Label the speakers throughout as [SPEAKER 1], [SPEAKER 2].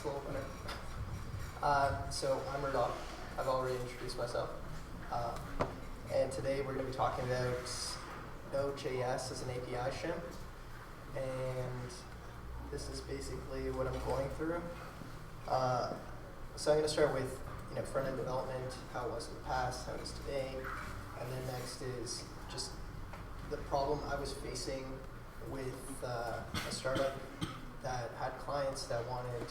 [SPEAKER 1] That's a little better. So I'm Rudolf. I've already introduced myself. And today we're going to be talking about Node.js as an API Shim. And this is basically what I'm going through. So I'm going to start with front-end development, how it was in the past, how it is today. And then next is just the problem I was facing with a startup that had clients that wanted,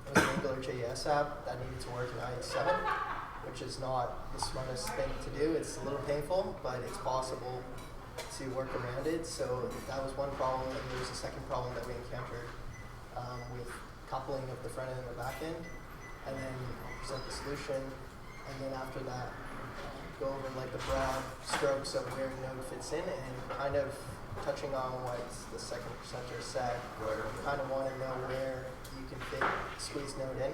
[SPEAKER 1] it was an Ember.js app that needed to work in IE7, which is not the smartest thing to do. It's a little painful, but it's possible to work around it. So that was one problem, and there was a second problem that we encountered with coupling of the front end and the back end. And then I'll present the solution, and then after that, go over like the broad strokes of where Node fits in, and kind of touching on what the second presenter said, where you kind of want to know where you can squeeze Node in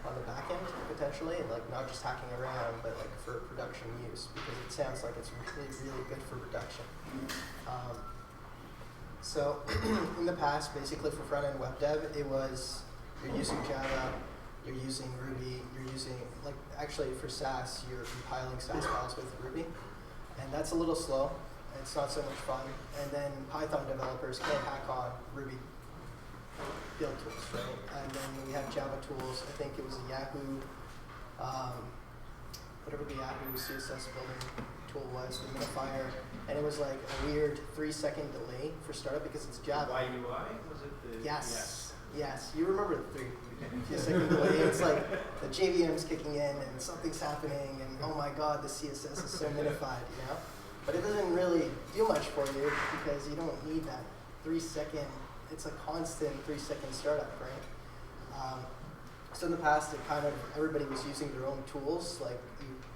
[SPEAKER 1] on the back end potentially, like not just hacking around, but like for production use, because it sounds like it's really, really good for production. So in the past, basically for front-end web dev, it was you're using Java, you're using Ruby, you're using, like actually for Sass, you're compiling Sass files with Ruby, and that's a little slow. It's not so much fun. And then Python developers can't hack on Ruby build tools, right? And then we have Java tools. I think it was a Yahoo, whatever the Yahoo CSS building tool was, the minifier, and it was like a weird 3-second delay for startup because it's Java.
[SPEAKER 2] YUI? Was it the?
[SPEAKER 1] Yes. Yes. You remember the 3-second delay. It's like the JVM's kicking in and something's happening, and oh my God, the CSS is so minified, But it doesn't really do much for you because you don't need that 3-second. It's a constant 3-second startup, right? So in the past, everybody was using their own tools. Like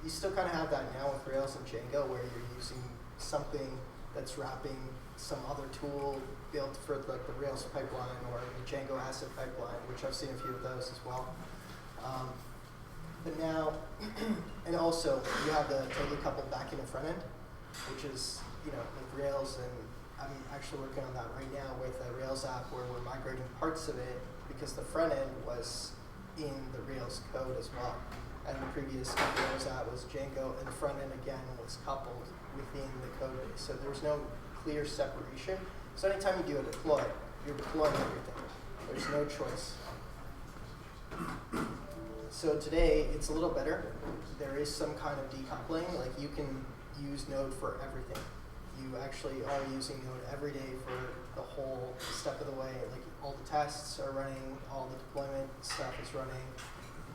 [SPEAKER 1] you still kind of have that now with Rails and Django, where you're using something that's wrapping some other tool built for like the Rails pipeline or the Django asset pipeline, which I've seen a few of those as well. But now, and also you have the totally coupled backend and front end, which is with Rails, and I'm actually working on that right now with a Rails app where we're migrating parts of it because the front end was in the Rails code as well. And the previous Rails app was Django, and the front end again was coupled within the code base. So there's no clear separation. So anytime you do a deploy, you're deploying everything. There's no choice. So today, it's a little better. There is some kind of decoupling. Like you can use Node for everything. You actually are using Node every day for the whole step of the way. Like all the tests are running, all the deployment stuff is running.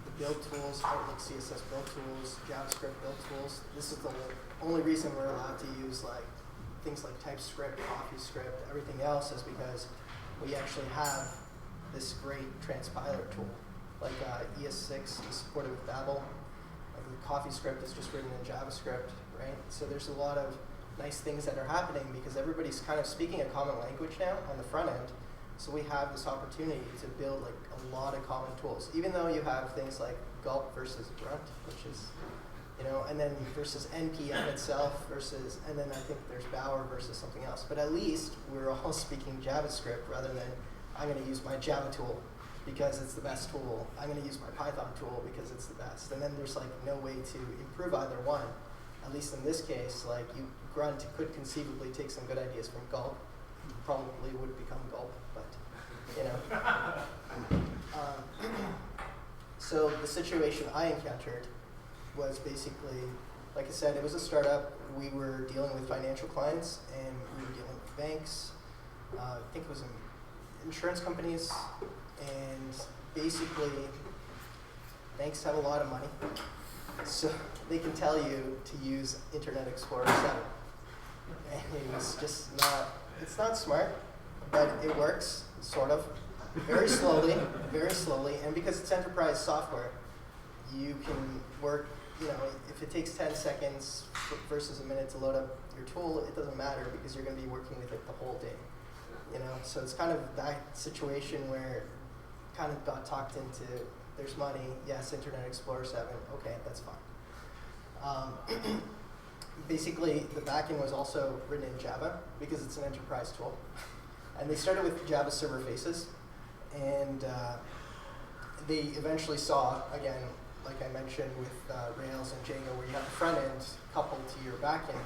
[SPEAKER 1] The build tools, Outlook CSS build tools, JavaScript build tools. This is the only reason we're allowed to use like things like TypeScript, CoffeeScript. Everything else is because we actually have this great transpiler tool. Like ES6 is supported with Babel. CoffeeScript is just written in JavaScript, right? So there's a lot of nice things that are happening because everybody's kind of speaking a common language now on the front end. So we have this opportunity to build like a lot of common tools, even though you have things like gulp versus grunt, which is, and then versus npm itself versus, and then I think there's Bower versus something else. But at least we're all speaking JavaScript rather than I'm going to use my Java tool because it's the best tool. I'm going to use my Python tool because it's the best. And then there's like no way to improve either one. At least in this case, like grunt could conceivably take some good ideas from gulp. Probably would become gulp, but So the situation I encountered was basically, like I said, it was a startup. We were dealing with financial clients, and we were dealing with banks. I think it was insurance companies, and basically, banks have a lot of money, so they can tell you to use Internet Explorer 7. And it was just it's not smart, but it works, sort of, very slowly, and because it's enterprise software, you can work, if it takes 10 seconds versus a minute to load up your tool, it doesn't matter because you're going to be working with it the whole day, So it's kind of that situation where kind of got talked into, there's money, yes, Internet Explorer 7, okay, that's fine. Basically, the backend was also written in Java because it's an enterprise tool. And they started with Java server faces. And they eventually saw, again, like I mentioned with Rails and Django, where you have the front end coupled to your back end,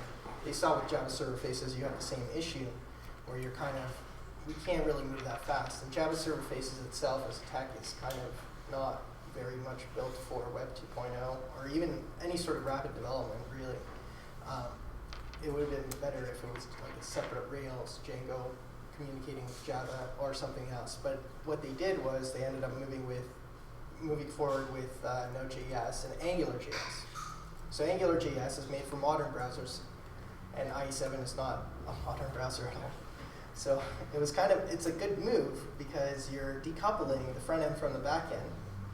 [SPEAKER 1] they saw with Java Server Faces you have the same issue, where you're kind of, we can't really move that fast. And Java Server Faces itself as a tech is kind of not very much built for Web 2.0, or even any sort of rapid development, really. It would have been better if it was like a separate Rails, Django, communicating with Java or something else. But what they did was they ended up moving forward with Node.js and AngularJS. So AngularJS is made for modern browsers, and IE7 is not a modern browser at all. So it was it's a good move because you're decoupling the front end from the back end.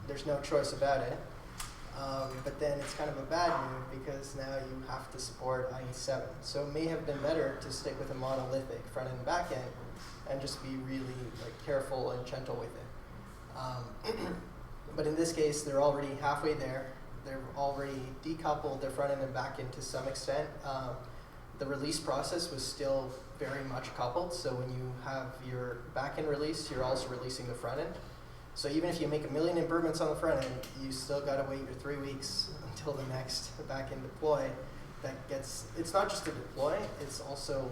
[SPEAKER 1] There's no choice about it. But then it's kind of a bad move because now you have to support IE7. So it may have been better to stick with a monolithic front end and back end and just be really careful and gentle with it. But in this case, they're already halfway there. They've already decoupled their front end and back end to some extent. The release process was still very much coupled. So when you have your back end released, you're also releasing the front end. So even if you make 1 million improvements on the front end, you still got to wait your 3 weeks until the next back-end deploy. It's not just a deploy, it's also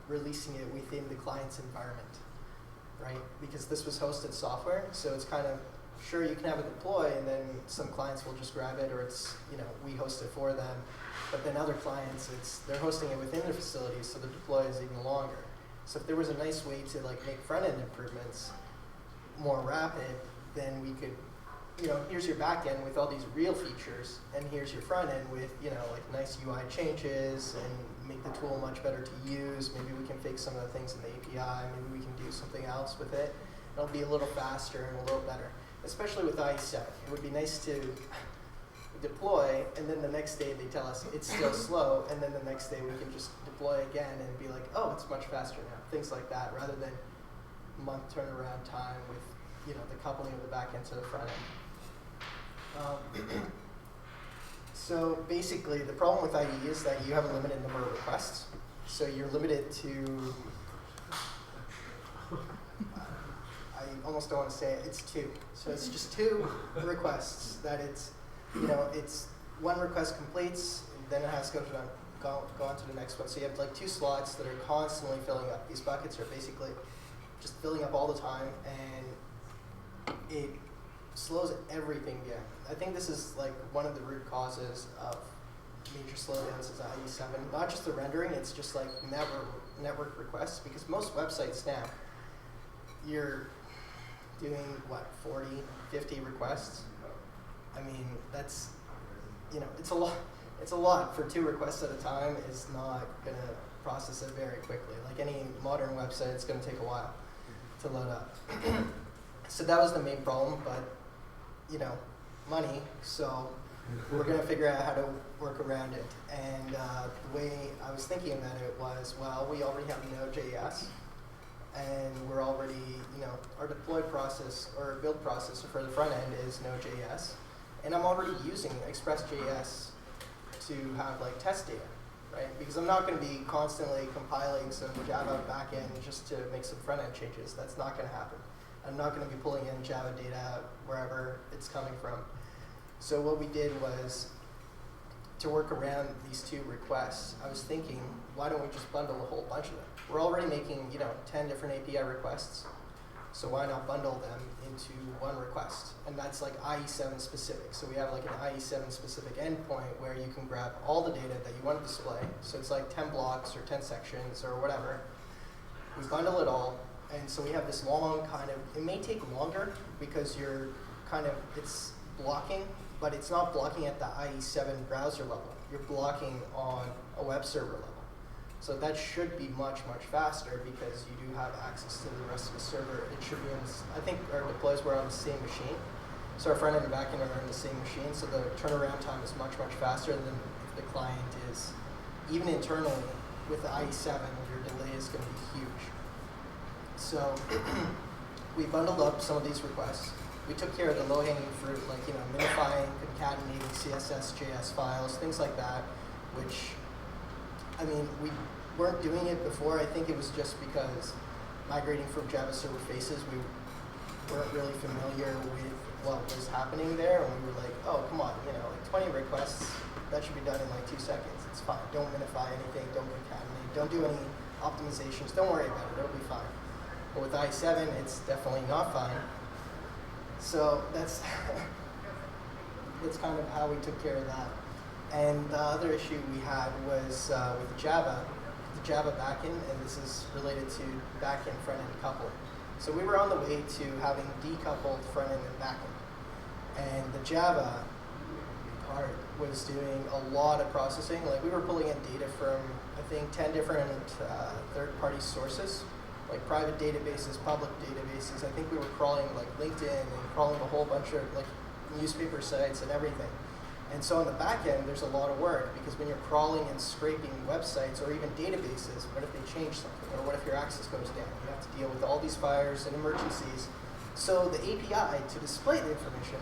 [SPEAKER 1] releasing it within the client's environment, right? Because this was hosted software, so it's kind of, sure, you can have a deploy and then some clients will just grab it, or it's, we host it for them. But then other clients, they're hosting it within their facilities, so the deploy is even longer. So if there was a nice way to make front-end improvements more rapid, then we could, here's your back end with all these real features, and here's your front end with, nice UI changes and make the tool much better to use. Maybe we can fix some of the things in the API. Maybe we can do something else with it. It'll be a little faster and a little better, especially with IE7. It would be nice to deploy, and then the next day they tell us it's still slow, and then the next day we can just deploy again and be like, oh, it's much faster now. Things like that, rather than month turnaround time with the coupling of the back end to the front end. So basically, the problem with IE is that you have a limited number of requests. So you're limited to, I almost don't want to say it, it's 2. So it's just 2 requests that it's one request completes, then it has to go on to the next one. So you have 2 slots that are constantly filling up. These buckets are basically just filling up all the time, and it slows everything down. I think this is one of the root causes of major slowdowns is IE7. Not just the rendering, it's just network requests, because most websites now, you're doing 40, 50 requests. I mean, that's, it's a lot. It's a lot for 2 requests at a time. Is not going to process it very quickly. Like any modern website, it's going to take a while to load up. So that was the main problem, but money, so we're going to figure out how to work around it. And the way I was thinking about it was, well, we already have Node.js, and we're already, our deploy process or build process for the front end is Node.js, and I'm already using Express.js to have test data, right? Because I'm not going to be constantly compiling some Java backend just to make some front end changes. That's not going to happen. I'm not going to be pulling in Java data wherever it's coming from. So what we did was, to work around these 2 requests, I was thinking, why don't we just bundle a whole bunch of them? We're already making 10 different API requests, so why not bundle them into one request? And that's IE7 specific. So we have an IE7 specific endpoint where you can grab all the data that you want to display. So it's 10 blocks or 10 sections or whatever. We bundle it all. And so we have this long it may take longer because it's blocking, but it's not blocking at the IE7 browser level. You're blocking on a web server level. So that should be much, much faster because you do have access to the rest of the server. It should be I think our deploys were on the same machine. So our front end and back end are on the same machine, so the turnaround time is much, much faster than if the client is, even internally with the IE7, your delay is going to be huge. So we bundled up some of these requests. We took care of the low-hanging fruit, minifying, concatenating CSS, JS files, things like that, which, we weren't doing it before. I think it was just because migrating from Java Server Faces, weren't really familiar with what was happening there, and we were like, oh, come on, like 20 requests, that should be done in like 2 seconds. It's fine. Don't minify anything. Don't concatenate. Don't do any optimizations. Don't worry about it. It'll be fine. But with i7, it's definitely not fine. So that's kind of how we took care of that. And the other issue we had was with Java, the Java backend, and this is related to backend front-end coupling. So we were on the way to having decoupled front-end and backend. And the Java part was doing a lot of processing. Like we were pulling in data from, I think, 10 different third-party sources, like private databases, public databases. I think we were crawling like LinkedIn and crawling a whole bunch of like newspaper sites and everything. And so on the back end, there's a lot of work because when you're crawling and scraping websites or even databases, what if they change something? Or what if your access goes down? You have to deal with all these fires and emergencies. So the API to display the information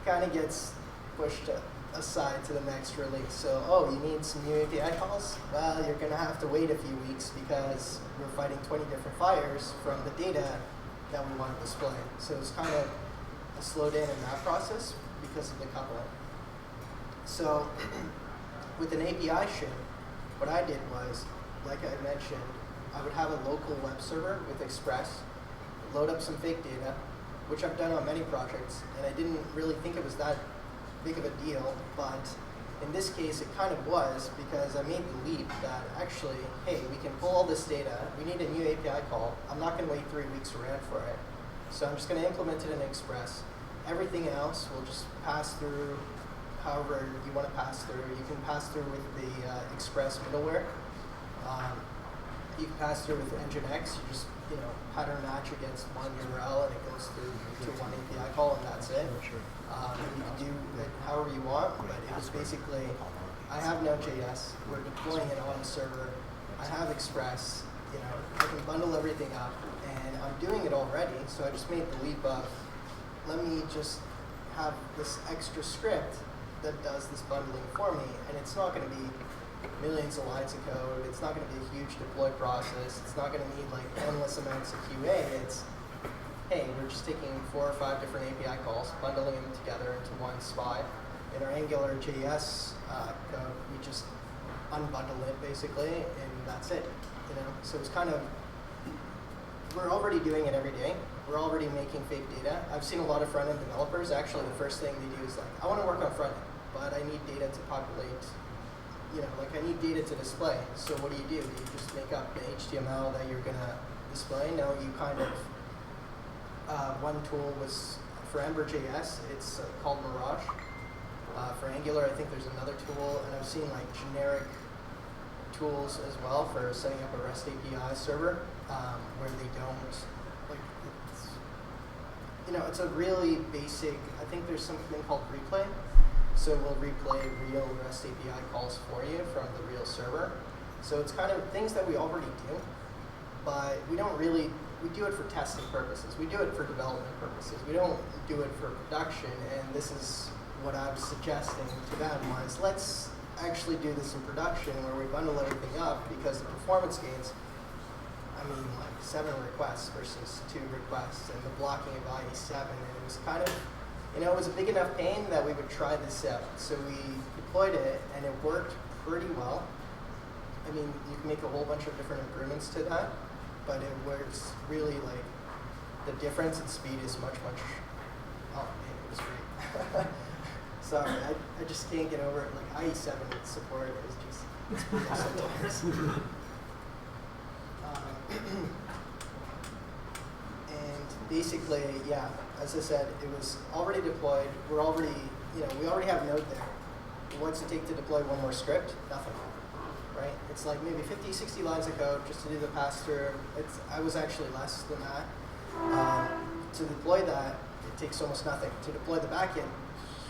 [SPEAKER 1] kind of gets pushed aside to the next release. So, oh, you need some new API calls? Well, you're going to have to wait a few weeks because we're fighting 20 different fires from the data that we want to display. So it's kind of a slowdown in that process because of the coupling. So with an API Shim, what I did was, like I mentioned, I would have a local web server with Express, load up some fake data, which I've done on many projects, and I didn't really think it was that big of a deal, but in this case it kind of was because I made the leap that actually, hey, we can pull all this data, we need a new API call, I'm not going to wait 3 weeks around for it, so I'm just going to implement it in Express. Everything else will just pass through however you want to pass through. You can pass through with the Express middleware. You can pass through with Nginx. You just pattern match against one URL and it goes through to one API call and that's it. You can do it however you want, but it was basically, I have Node.js, we're deploying it on a server, I have Express, I can bundle everything up, and I'm doing it already, so I just made the leap of, let me just have this extra script that does this bundling for me, and it's not going to be millions of lines of code, it's not going to be a huge deploy process, it's not going to need like endless amounts of QA, it's, hey, we're just taking 4 or 5 different API calls, bundling them together into one spot. In our Angular.js code, we just unbundle it basically, and that's it. So it's kind of, we're already doing it every day. We're already making fake data. I've seen a lot of front-end developers, actually the first thing they do is like, I want to work on front-end, but I need data to populate, like I need data to display. So what do? Do you just make up the HTML that you're going to display? No, you kind of, one tool was for Ember.js, it's called Mirage. For Angular, I think there's another tool, and I've seen like generic tools as well for setting up a REST API server where they don't, like, it's a really basic, I think there's something called replay. So we'll replay real REST API calls for you from the real server. So it's kind of things that we already do, but we don't really, we do it for testing purposes. We do it for development purposes. We don't do it for production, and this is what I was suggesting to them was, let's actually do this in production where we bundle everything up, because the performance gains, I mean, like 7 requests versus 2 requests, and the blocking of IE7, and it was kind of, it was a big enough pain that we would try this out. So we deployed it, and it worked pretty well. I mean, you can make a whole bunch of different improvements to that, but it works really, like, the difference in speed is much, oh man, it was great. Sorry, I just can't get over it. Like, IE7 support is just, it's brutal sometimes. And basically, yeah, as I said, it was already deployed. We're already, we already have Node there. What's it take to deploy one more script? Nothing, right? It's like maybe 50, 60 lines of code just to do the pass-through. I was actually less than that. To deploy that, it takes almost nothing. To deploy the backend,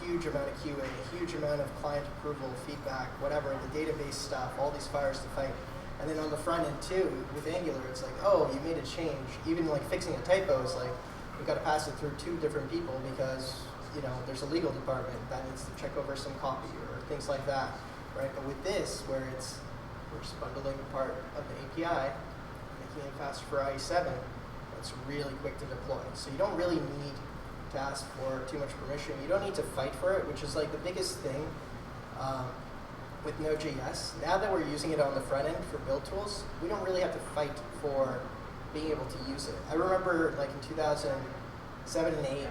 [SPEAKER 1] huge amount of QA, huge amount of client approval, feedback, whatever, the database stuff, all these fires to fight. And then on the front end too, with Angular, it's like, oh, you made a change. Even like fixing a typo is like, we've got to pass it through 2 different people because, there's a legal department that needs to check over some copy or things like that, right? But with this, where we're just bundling part of the API, making it faster for IE7, it's really quick to deploy. So you don't really need to ask for too much permission. You don't need to fight for it, which is like the biggest thing with Node.js. Now that we're using it on the front end for build tools, we don't really have to fight for being able to use it. I remember like in 2007 and 8,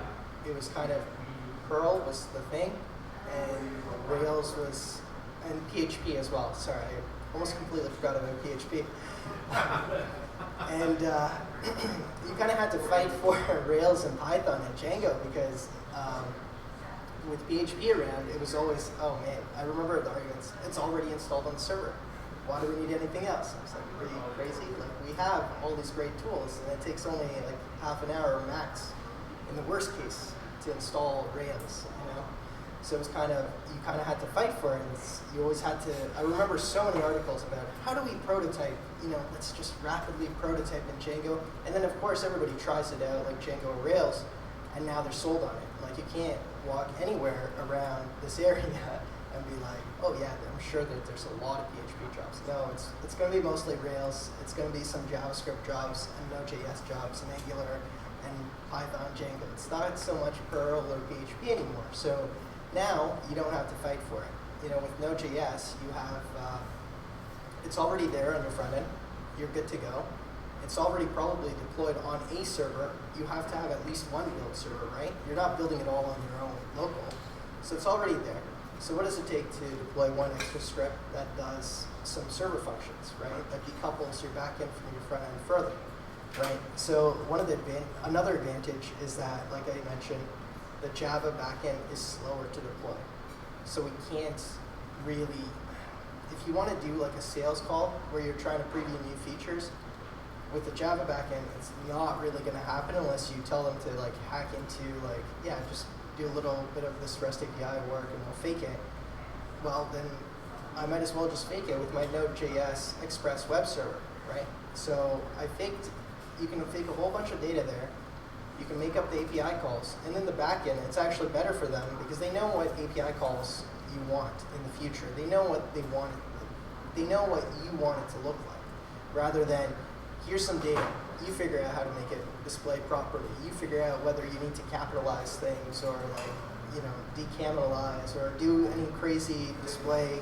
[SPEAKER 1] it was kind of Perl was the thing, and Rails was, and PHP as well. Sorry, I almost completely forgot about PHP. And you kind of had to fight for Rails and Python and Django because with PHP around, it was always, oh man, I remember the arguments, it's already installed on the server. Why do we need anything else? I was like, are you crazy? Like, we have all these great tools, and it takes only like half an hour max, in the worst case, to install Rails, you know? So it was kind of, you kind of had to fight for it. You always had to, I remember so many articles about how do we prototype, you know, let's just rapidly prototype in Django. And then of course everybody tries it out like Django or Rails, and now they're sold on it. Like you can't walk anywhere around this area and be like, oh yeah, I'm sure that there's a lot of PHP jobs. No, it's going to be mostly Rails. It's going to be some JavaScript jobs and Node.js jobs and Angular and Python, Django. It's not so much Perl or PHP anymore. So now you don't have to fight for it. You know, with Node.js, you have it's already there on your front end. You're good to go. It's already probably deployed on a server. You have to have at least one build server, right? You're not building it all on your own local. So it's already there. So what does it take to deploy one extra script that does some server functions, right? That decouples your backend from your front end further, right? So one of the another advantage is that, like I mentioned, the Java backend is slower to deploy. So we can't really, if you want to do like a sales call where you're trying to preview new features, with the Java backend, it's not really going to happen unless you tell them to like hack into like, yeah, just do a little bit of this REST API work and we'll fake it. Well, then I might as well just fake it with my Node.js Express web server, right? So you can fake a whole bunch of data there. You can make up the API calls, and then the backend, it's actually better for them because they know what API calls you want in the future. They know what they want. They know what you want it to look like, rather than here's some data. You figure out how to make it display properly. You figure out whether you need to capitalize things or like, you know, decapitalize or do any crazy display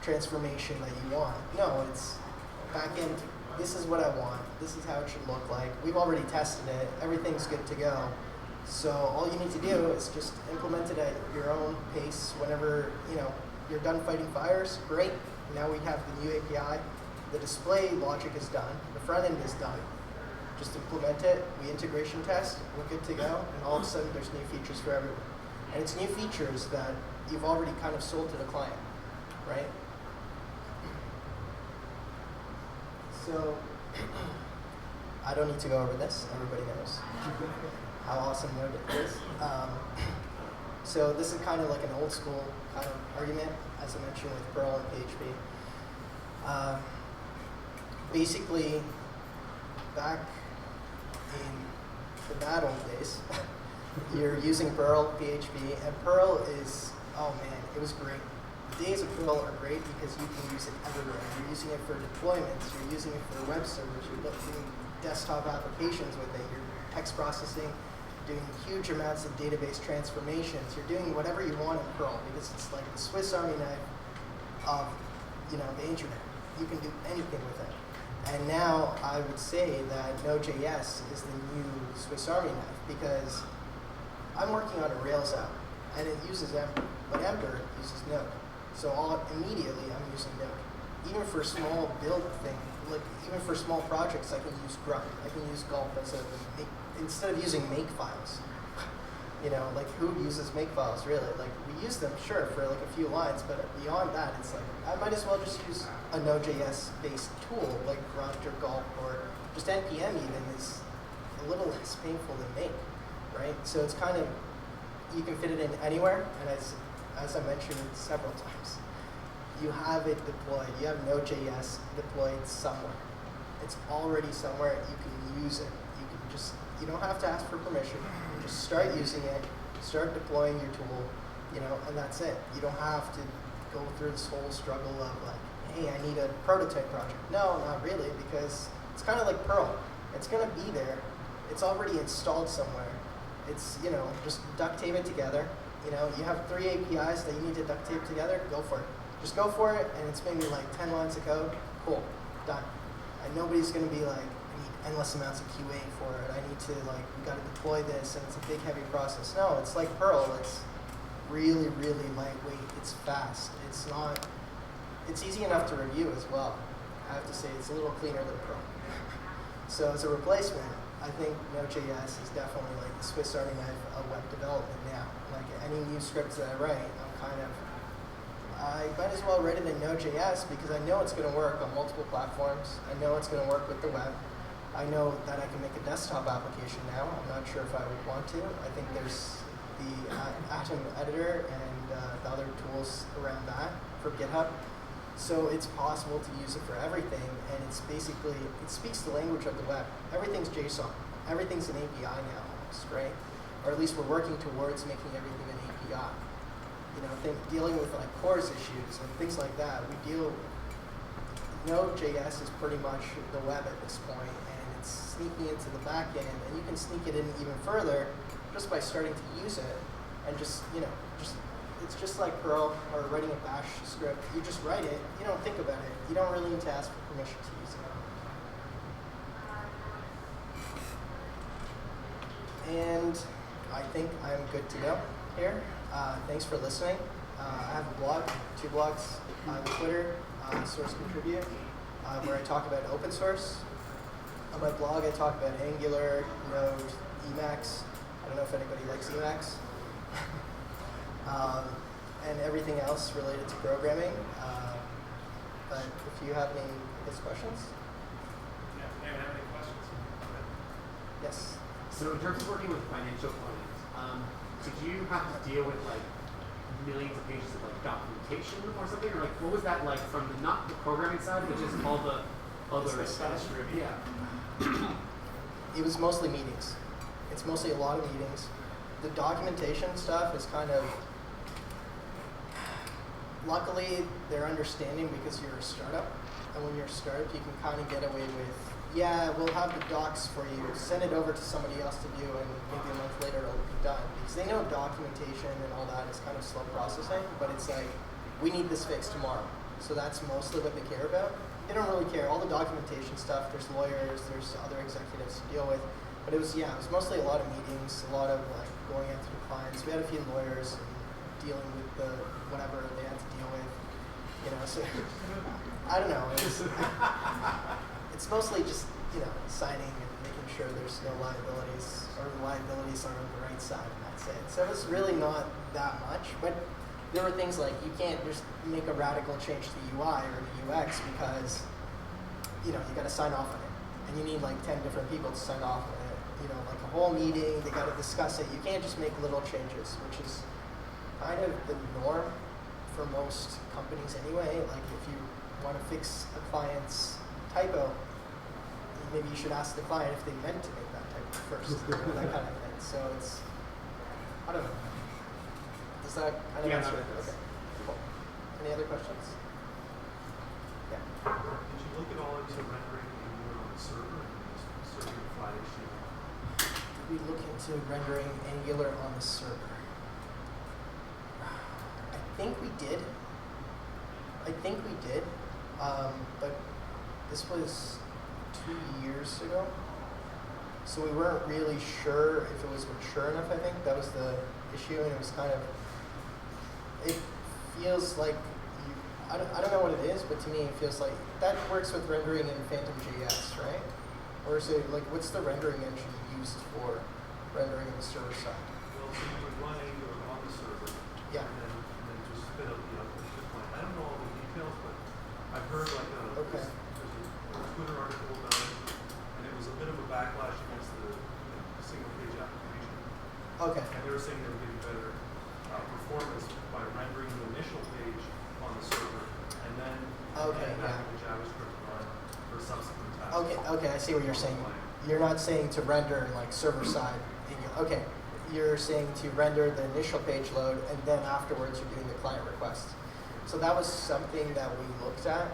[SPEAKER 1] transformation that you want. No, it's backend. This is what I want. This is how it should look like. We've already tested it. Everything's good to go. So all you need to do is just implement it at your own pace. Whenever you're done fighting fires, great. Now we have the new API. The display logic is done. The front end is done. Just implement it. We integration test. We're good to go. And all of a sudden, there's new features for everyone. And it's new features that you've already kind of sold to the client, right? So I don't need to go over this. Everybody knows how awesome Node is. So this is kind of like an old school kind of argument, as I mentioned with Perl and PHP. Basically, back in the bad old days, you're using Perl, PHP, and Perl is, oh man, it was great. The days of Perl are great because you can use it everywhere. You're using it for deployments, you're using it for web servers, you're doing desktop applications with it, you're text processing, doing huge amounts of database transformations, you're doing whatever you want in Perl because it's like the Swiss Army knife of the internet. You can do anything with it. And now I would say that Node.js is the new Swiss Army knife because I'm working on a Rails app and it uses Ember, but Ember uses Node. So immediately I'm using Node. Even for small build thing, like even for small projects, I can use Grunt. I can use Gulp instead of using make files. Like who uses makefiles really? Like we use them, sure, for like a few lines, but beyond that, it's like I might as well just use a Node.js based tool like Grunt or Gulp or just NPM even is a little less painful than make, right? So it's kind of, you can fit it in anywhere, and as I mentioned several times, you have it deployed, you have Node.js deployed somewhere. It's already somewhere, you can use it. You don't have to ask for permission. You just start using it, start deploying your tool, and that's it. You don't have to go through this whole struggle of like, hey, I need a prototype project. No, not really, because it's kind of like Perl. It's going to be there. It's already installed somewhere. It's, just duct tape it together. You have 3 APIs that you need to duct tape together, go for it. Just go for it, and it's maybe like 10 lines of code. Cool, done. And nobody's going to be like, I need endless amounts of QA for it. I need to, we got to deploy this, and it's a big, heavy process. No, it's like Perl. It's really, really lightweight. It's fast. It's easy enough to review as well. I have to say, it's a little cleaner than Perl. So as a replacement, I think Node.js is definitely like the Swiss Army knife of web development now. Like any new scripts that I write, I might as well write it in Node.js because I know it's going to work on multiple platforms. I know it's going to work with the web. I know that I can make a desktop application now. I'm not sure if I would want to. I think there's the Atom editor and the other tools around that for GitHub. So it's possible to use it for everything, and it speaks the language of the web. Everything's JSON. Everything's an API now, almost, right? Or at least we're working towards making everything an API. Dealing with CORS issues and things like that, Node.js is pretty much the web at this point, and it's sneaking into the back end, and you can sneak it in even further just by starting to use it, and it's just like Perl or writing a bash script. You just write it, you don't think about it, you don't really need to ask for permission to use it. And I think I'm good to go here. Thanks for listening. I have a blog, 2 blogs. I have Twitter, Source Contribute, where I talk about open source. On my blog, I talk about Angular, Node, Emacs. I don't know if anybody likes Emacs. And everything else related to programming. But if you have any questions?
[SPEAKER 2] Yeah, anyone have any questions?
[SPEAKER 1] Yes.
[SPEAKER 3] So in terms of working with financial clients, did you have to deal with millions of pages of documentation or something, or what was that like from not the programming side, but just all the other stuff?
[SPEAKER 1] Yeah. It was mostly meetings. It's mostly a lot of meetings. The documentation stuff is kind of, luckily they're understanding because you're a startup, and when you're a startup you can kind of get away with, yeah, we'll have the docs for you, send it over to somebody else to do, and maybe a month later it'll be done. Because they know documentation and all that is kind of slow processing, but it's like, we need this fixed tomorrow. So that's mostly what they care about. They don't really care. All the documentation stuff, there's lawyers, there's other executives to deal with. But it was mostly a lot of meetings, a lot of going out to the clients. We had a few lawyers and dealing with the whatever they had to deal with. So I don't know. It's mostly just, signing and making sure there's no liabilities, or the liabilities are on the right side, and that's it. So it's really not that much, but there were things like you can't just make a radical change to the UI or the UX because, you got to sign off on it. And you need 10 different people to sign off on it. A whole meeting, they got to discuss it. You can't just make little changes, which is kind of the norm for most companies anyway. If you want to fix a client's typo, maybe you should ask the client if they meant to make that typo first, that kind of thing. So it's, I don't know. Does that kind of answer it? Okay, cool. Any other questions? Yeah.
[SPEAKER 2] Did you look at all into rendering Angular on the server and serving flat HTML?
[SPEAKER 1] Did we look into rendering Angular on the server? I think we did. But this was 2 years ago. So we weren't really sure if it was mature enough, I think. That was the issue, and it was kind of, it feels like, I don't know what it is, but to me it feels like, that works with rendering in Phantom.js, right? Or is it, what's the rendering engine used for rendering on the server side?
[SPEAKER 2] Well, so you would run Angular on the server,
[SPEAKER 1] yeah,
[SPEAKER 2] and then just spit out the output to the client. I don't know all the details, but I've heard
[SPEAKER 1] okay.
[SPEAKER 2] There's a Twitter article about it, and it was a bit of a backlash against the single page application.
[SPEAKER 1] Okay.
[SPEAKER 2] And they were saying they were getting better performance by rendering the initial page on the server, and then back in the JavaScript run for subsequent tasks.
[SPEAKER 1] Okay, I see what you're saying. You're not saying to render server side. Okay, you're saying to render the initial page load, and then afterwards you're doing the client request. So that was something that we looked at,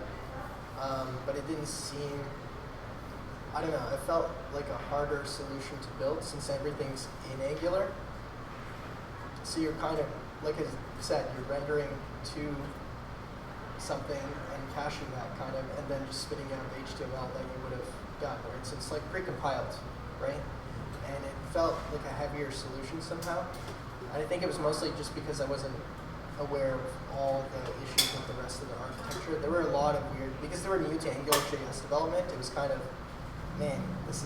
[SPEAKER 1] but it didn't seem, I don't know, it felt like a harder solution to build since everything's in Angular. So you're kind of, like I said, you're rendering to something and caching that kind of, and then just spitting out HTML that you would have done, right? So it's like precompiled, right? And it felt like a heavier solution somehow. And I think it was mostly just because I wasn't aware of all the issues with the rest of the architecture. There were a lot of weird, because they were new to AngularJS development, it was kind of, man, this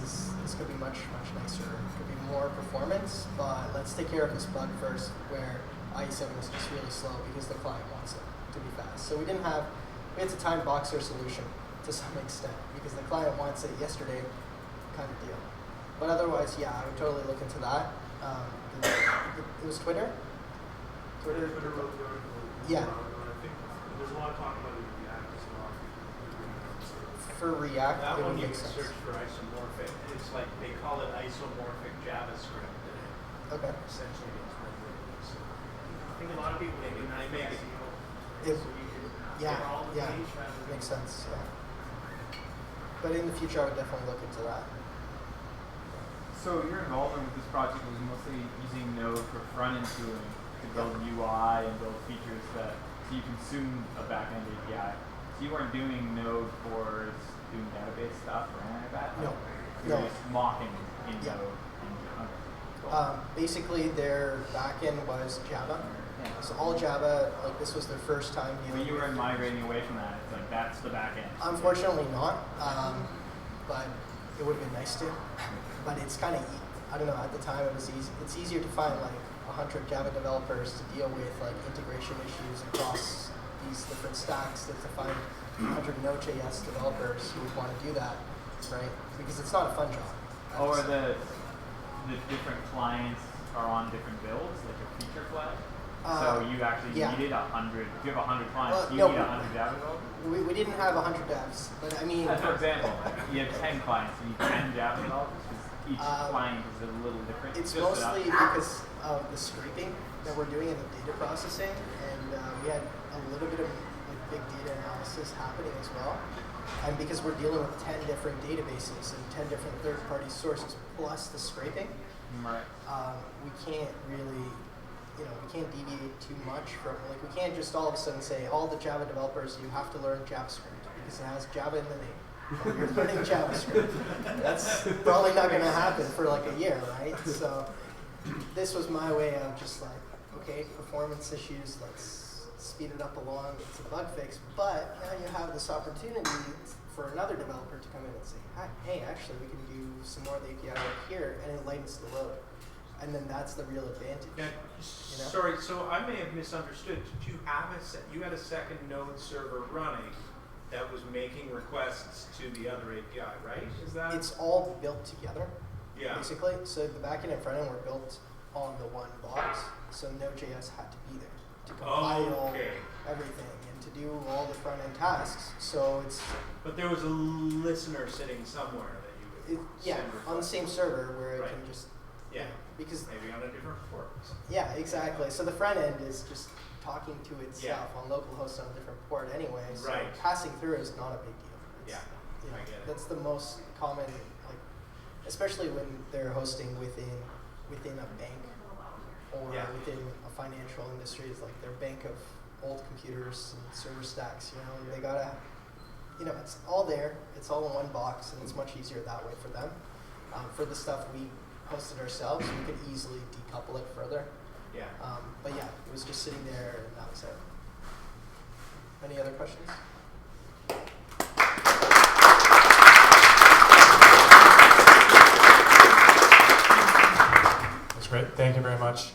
[SPEAKER 1] could be much nicer. It could be more performance, but let's take care of this bug first where IE7 is just really slow because the client wants it to be fast. So we had to time box our solution to some extent because the client wants it yesterday kind of deal. But otherwise, yeah, I would totally look into that. It was Twitter?
[SPEAKER 2] Twitter wrote the article.
[SPEAKER 1] Yeah.
[SPEAKER 2] I think there's a lot of talk about it in React as well.
[SPEAKER 1] For React,
[SPEAKER 4] that
[SPEAKER 1] it
[SPEAKER 4] one
[SPEAKER 1] would
[SPEAKER 4] you
[SPEAKER 1] make
[SPEAKER 4] can
[SPEAKER 1] sense.
[SPEAKER 4] search for isomorphic. It's like they call it isomorphic JavaScript. And
[SPEAKER 1] Okay.
[SPEAKER 4] it essentially means rendering. So
[SPEAKER 3] I think a lot of people
[SPEAKER 4] they make it.
[SPEAKER 1] If,
[SPEAKER 3] so you can
[SPEAKER 1] yeah,
[SPEAKER 3] get all the
[SPEAKER 1] yeah,
[SPEAKER 3] page rather than
[SPEAKER 1] makes sense. Yeah. But in the future, I would definitely look into that.
[SPEAKER 5] So your involvement with this project was mostly using Node for front-end tooling to build UI and build features that so you consume a back-end API. So you weren't doing Node for doing database stuff or anything like that?
[SPEAKER 1] No.
[SPEAKER 5] You were
[SPEAKER 1] No.
[SPEAKER 5] just mocking in
[SPEAKER 1] Yeah.
[SPEAKER 5] Node. Okay. Cool.
[SPEAKER 1] Basically, their backend was Java.
[SPEAKER 5] Yeah.
[SPEAKER 1] So all Java, like this was their first time
[SPEAKER 5] When
[SPEAKER 1] dealing
[SPEAKER 5] you were
[SPEAKER 1] with.
[SPEAKER 5] migrating away from that, it's like that's the back-end.
[SPEAKER 1] Unfortunately not, but it would have been nice to. But it's kind of, I don't know, at the time it was easy. It's easier to find like 100 Java developers to deal with like integration issues across these different stacks than to find 100 Node.js developers who would want to do that, right? Because it's not a fun job.
[SPEAKER 5] Or the different clients are on different builds, like a feature flag. So you actually
[SPEAKER 1] yeah.
[SPEAKER 5] needed 100. If you have 100 clients,
[SPEAKER 1] Well,
[SPEAKER 5] you
[SPEAKER 1] no,
[SPEAKER 5] need 100 Java developers.
[SPEAKER 1] We didn't have 100 devs, but I mean.
[SPEAKER 5] For example, you have 10 clients, you need 10 Java developers because each client is a little different.
[SPEAKER 1] It's
[SPEAKER 5] just
[SPEAKER 1] mostly
[SPEAKER 5] enough.
[SPEAKER 1] because of the scraping that we're doing in the data processing, and we had a little bit of like, big data analysis happening as well. And because we're dealing with 10 different databases and 10 different third-party sources plus the scraping,
[SPEAKER 5] Right.
[SPEAKER 1] we can't really, we can't deviate too much from, like we can't just all of a sudden say, all the Java developers, you have to learn JavaScript because it has Java in the name. Or you're learning JavaScript. That's probably not going to happen for like a year, right? So this was my way of just like, okay, performance issues, let's speed it up along. It's a bug fix, but now you have this opportunity for another developer to come in and say, hey, actually, we can do some more of the API work here, and it lightens the load. And then that's the real advantage.
[SPEAKER 4] Yeah,
[SPEAKER 1] know?
[SPEAKER 4] sorry, so I may have misunderstood. Did you have you had a second Node server running that was making requests to the other API, right? Is that?
[SPEAKER 1] It's all built together,
[SPEAKER 4] yeah.
[SPEAKER 1] basically. So the backend and frontend were built on the one box, so Node.js had to be there to compile everything and to do all the front-end tasks. So it's
[SPEAKER 4] But there was a listener sitting somewhere that you would
[SPEAKER 1] yeah,
[SPEAKER 4] send
[SPEAKER 1] on the
[SPEAKER 4] requests.
[SPEAKER 1] same server where it
[SPEAKER 4] Right.
[SPEAKER 1] can just
[SPEAKER 4] Yeah.
[SPEAKER 1] because
[SPEAKER 4] Maybe on a different port.
[SPEAKER 1] yeah, exactly. So the front end is just talking to itself on localhost on a different port anyway. So
[SPEAKER 4] Right.
[SPEAKER 1] passing through is not a big deal. It's,
[SPEAKER 4] Yeah, I get it.
[SPEAKER 1] That's the most common, like, especially when they're hosting within a bank or
[SPEAKER 4] Yeah.
[SPEAKER 1] within a financial industry. It's like their bank of old computers and server stacks. And they gotta, it's all there. It's all in one box, and it's much easier that way for them. For the stuff we hosted ourselves, we could easily decouple it further.
[SPEAKER 4] Yeah.
[SPEAKER 1] But yeah, it was just sitting there, and that was it. Any other questions?
[SPEAKER 6] That's great. Thank you very much.